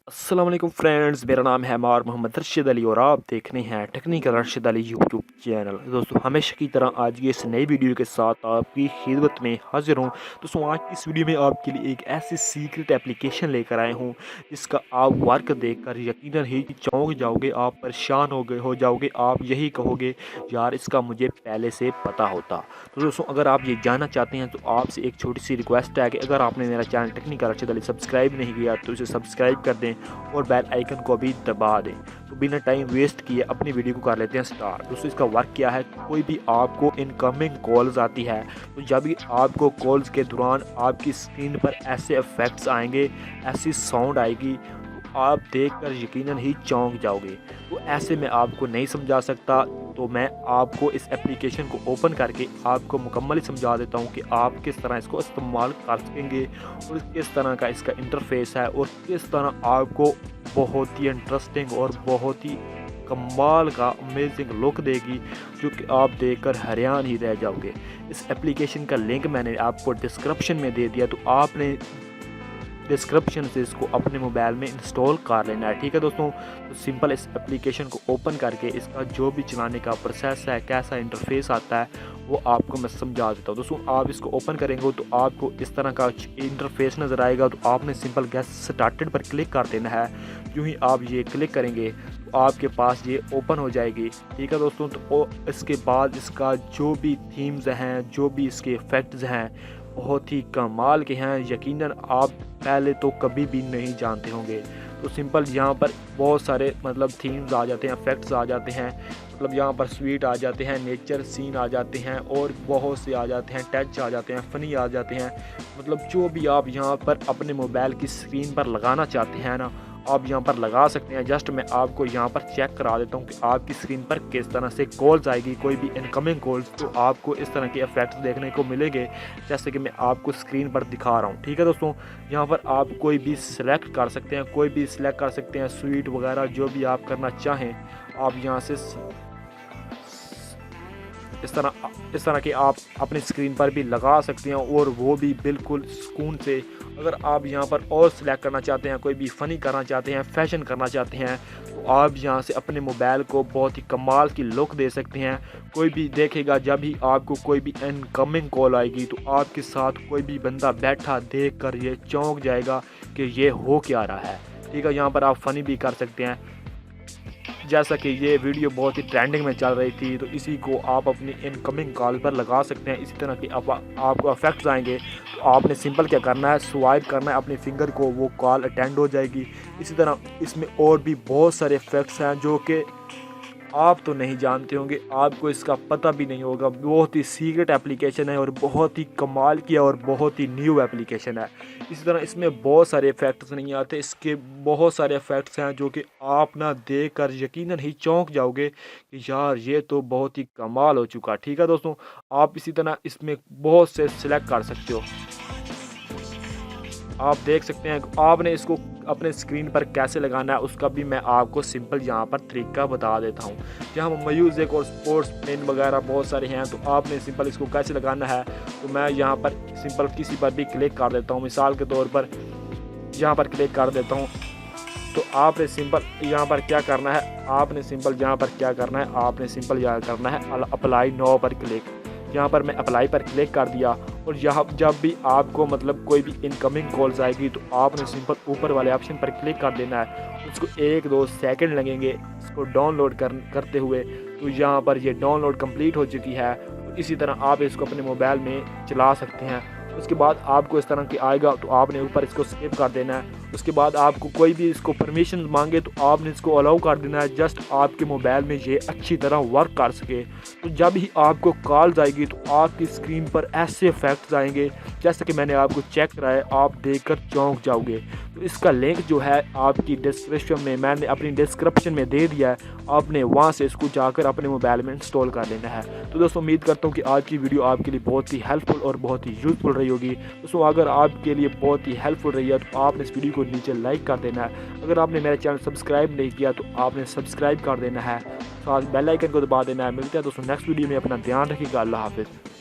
अस्सलाम वालेकुम फ्रेंड्स, मेरा नाम है मार मोहम्मद रशीद अली और आप देख रहे हैं technical Rashid Ali YouTube channel. दोस्तों हमेशा की तरह आज की इस नई वीडियो के साथ आपकी खिदमत में हाजिर हूं। दोस्तों आज की इस वीडियो में आपके लिए एक ऐसी सीक्रेट एप्लीकेशन लेकर आए हूं जिसका आप वर्क देखकर यकीनन ही चौंक जाओगे, आप परेशान हो जाओगे, आप यही कहोगे यार इसका मुझे पहले से पता होता। तो दोस्तों अगर आप ये जानना चाहते हैं तो आपसे एक छोटी सी रिक्वेस्ट है कि अगर आपने मेरा channel technical Rashid Ali subscribe नहीं किया तो इसे सब्सक्राइब कर दें और बेल आइकन को भी दबा दें। तो बिना टाइम वेस्ट किए अपनी वीडियो को कर लेते हैं स्टार्ट। दोस्तों इसका वर्क क्या है, कोई भी आपको इनकमिंग कॉल्स आती है तो जब भी आपको कॉल्स के दौरान आपकी स्क्रीन पर ऐसे इफेक्ट्स आएंगे, ऐसी साउंड आएगी तो आप देखकर यकीनन ही चौंक जाओगे। तो ऐसे में आपको नहीं समझा सकता, तो मैं आपको इस एप्लीकेशन को ओपन करके आपको मुकम्मल समझा देता हूँ कि आप किस तरह इसको इस्तेमाल कर सकेंगे और किस तरह का इसका इंटरफेस है और किस तरह आपको बहुत ही इंटरेस्टिंग और बहुत ही कमाल का अमेजिंग लुक देगी जो कि आप देखकर हैरान ही रह जाओगे। इस एप्लीकेशन का लिंक मैंने आपको डिस्क्रिप्शन में दे दिया, तो आपने डिस्क्रिप्शन से इसको अपने मोबाइल में इंस्टॉल कर लेना है। ठीक है दोस्तों, तो सिंपल इस एप्लीकेशन को ओपन करके इसका जो भी चलाने का प्रोसेस है, कैसा इंटरफेस आता है, वो आपको मैं समझा देता हूँ। दोस्तों आप इसको ओपन करेंगे तो आपको इस तरह का इंटरफेस नज़र आएगा। तो आपने सिंपल गेट स्टार्टेड पर क्लिक कर देना है। यूँ ही आप ये क्लिक करेंगे तो आपके पास ये ओपन हो जाएगी। ठीक है दोस्तों, तो इसके बाद इसका जो भी थीम्स हैं, जो भी इसके इफ़ेक्ट्स हैं, बहुत ही कमाल के हैं। यकीनन आप पहले तो कभी भी नहीं जानते होंगे। तो सिंपल यहाँ पर बहुत सारे थीम्स आ जाते हैं, इफेक्ट्स आ जाते हैं, यहाँ पर स्वीट आ जाते हैं, नेचर सीन आ जाते हैं और बहुत से आ जाते हैं, टच आ जाते हैं, फ़नी आ जाते हैं। जो भी आप यहाँ पर अपने मोबाइल की स्क्रीन पर लगाना चाहते हैं ना, आप यहाँ पर लगा सकते हैं। जस्ट मैं आपको यहाँ पर चेक करा देता हूँ कि आपकी स्क्रीन पर किस तरह से कॉल्स आएगी, कोई भी इनकमिंग कॉल्स, तो आपको इस तरह के इफेक्ट्स देखने को मिलेंगे जैसे कि मैं आपको स्क्रीन पर दिखा रहा हूँ। ठीक है दोस्तों, यहाँ पर आप कोई भी सिलेक्ट कर सकते हैं, कोई भी सिलेक्ट कर सकते हैं, स्वीट वगैरह जो भी आप करना चाहें आप यहाँ से इस तरह के आप अपनी स्क्रीन पर भी लगा सकते हैं और वो भी बिल्कुल सुकून से। अगर आप यहाँ पर और सिलेक्ट करना चाहते हैं, कोई भी फ़नी करना चाहते हैं, फैशन करना चाहते हैं, तो आप यहाँ से अपने मोबाइल को बहुत ही कमाल की लुक दे सकते हैं। कोई भी देखेगा जब भी आपको कोई भी इनकमिंग कॉल आएगी तो आपके साथ कोई भी बंदा बैठा देख कर ये चौंक जाएगा कि ये हो क्या रहा है। ठीक है, यहाँ पर आप फ़नी भी कर सकते हैं। जैसा कि ये वीडियो बहुत ही ट्रेंडिंग में चल रही थी, तो इसी को आप अपनी इनकमिंग कॉल पर लगा सकते हैं। इसी तरह के आपको इफेक्ट्स आएंगे तो आपने सिंपल क्या करना है, स्वाइप करना है अपने फिंगर को, वो कॉल अटेंड हो जाएगी। इसी तरह इसमें और भी बहुत सारे इफेक्ट्स हैं जो कि आप तो नहीं जानते होंगे, आपको इसका पता भी नहीं होगा। बहुत ही सीक्रेट एप्लीकेशन है और बहुत ही कमाल की और बहुत ही न्यू एप्लीकेशन है। इसी तरह इसमें बहुत सारे इफेक्ट्स नहीं आते, इसके बहुत सारे इफेक्ट्स हैं जो कि आप ना देख कर यकीनन ही चौंक जाओगे कि यार ये तो बहुत ही कमाल हो चुका। ठीक है दोस्तों, आप इसी तरह इसमें बहुत से सिलेक्ट कर सकते हो। आप देख सकते हैं आपने इसको अपने स्क्रीन पर कैसे लगाना है, उसका भी मैं आपको सिंपल यहाँ पर तरीका बता देता हूँ। जहाँ म्यूज़िक और स्पोर्ट्स पेन वगैरह बहुत सारे हैं, तो आपने सिंपल इसको कैसे लगाना है, तो मैं यहाँ पर सिंपल किसी पर भी क्लिक कर देता हूँ। मिसाल के तौर पर यहाँ पर क्लिक कर देता हूँ, तो आपने सिंपल यहाँ पर क्या करना है, आपने सिंपल यहाँ करना है अप्लाई नाउ पर क्लिक। यहाँ पर मैं अप्लाई पर क्लिक कर दिया और यहाँ जब भी आपको कोई भी इनकमिंग कॉल्स आएगी तो आपने सिंपल ऊपर वाले ऑप्शन पर क्लिक कर देना है। उसको 1-2 सेकंड लगेंगे इसको डाउनलोड करते हुए। तो यहाँ पर ये डाउनलोड कंप्लीट हो चुकी है। तो इसी तरह आप इसको अपने मोबाइल में चला सकते हैं। उसके बाद आपको इस तरह की आएगा तो आपने ऊपर इसको स्किप कर देना है। उसके बाद आपको कोई भी इसको परमिशन मांगे तो आपने इसको अलाउ कर देना है, जस्ट आपके मोबाइल में ये अच्छी तरह वर्क कर सके। तो जब ही आपको कॉल्स आएगी तो आपकी स्क्रीन पर ऐसे इफेक्ट्स आएंगे जैसे कि मैंने आपको चेक कराया, आप देखकर चौंक जाओगे। तो इसका लिंक जो है आपकी डिस्क्रिप्शन में, मैंने अपनी डिस्क्रिप्शन में दे दिया है, आपने वहाँ से इसको जाकर अपने मोबाइल में इंस्टॉल कर लेना है। तो दोस्तों उम्मीद करता हूँ कि आज की वीडियो आपके लिए बहुत ही हेल्पफुल और बहुत ही यूज़फुल रही होगी। दोस्तों अगर आपके लिए बहुत ही हेल्पफुल रही है तो आपने इस वीडियो को नीचे लाइक कर देना है। अगर आपने मेरा चैनल सब्सक्राइब नहीं किया तो आपने सब्सक्राइब कर देना है, साथ बेल आइकन को दबा देना है। मिलते हैं दोस्तों नेक्स्ट वीडियो में, अपना ध्यान रखिएगा। अल्लाह हाफिज़।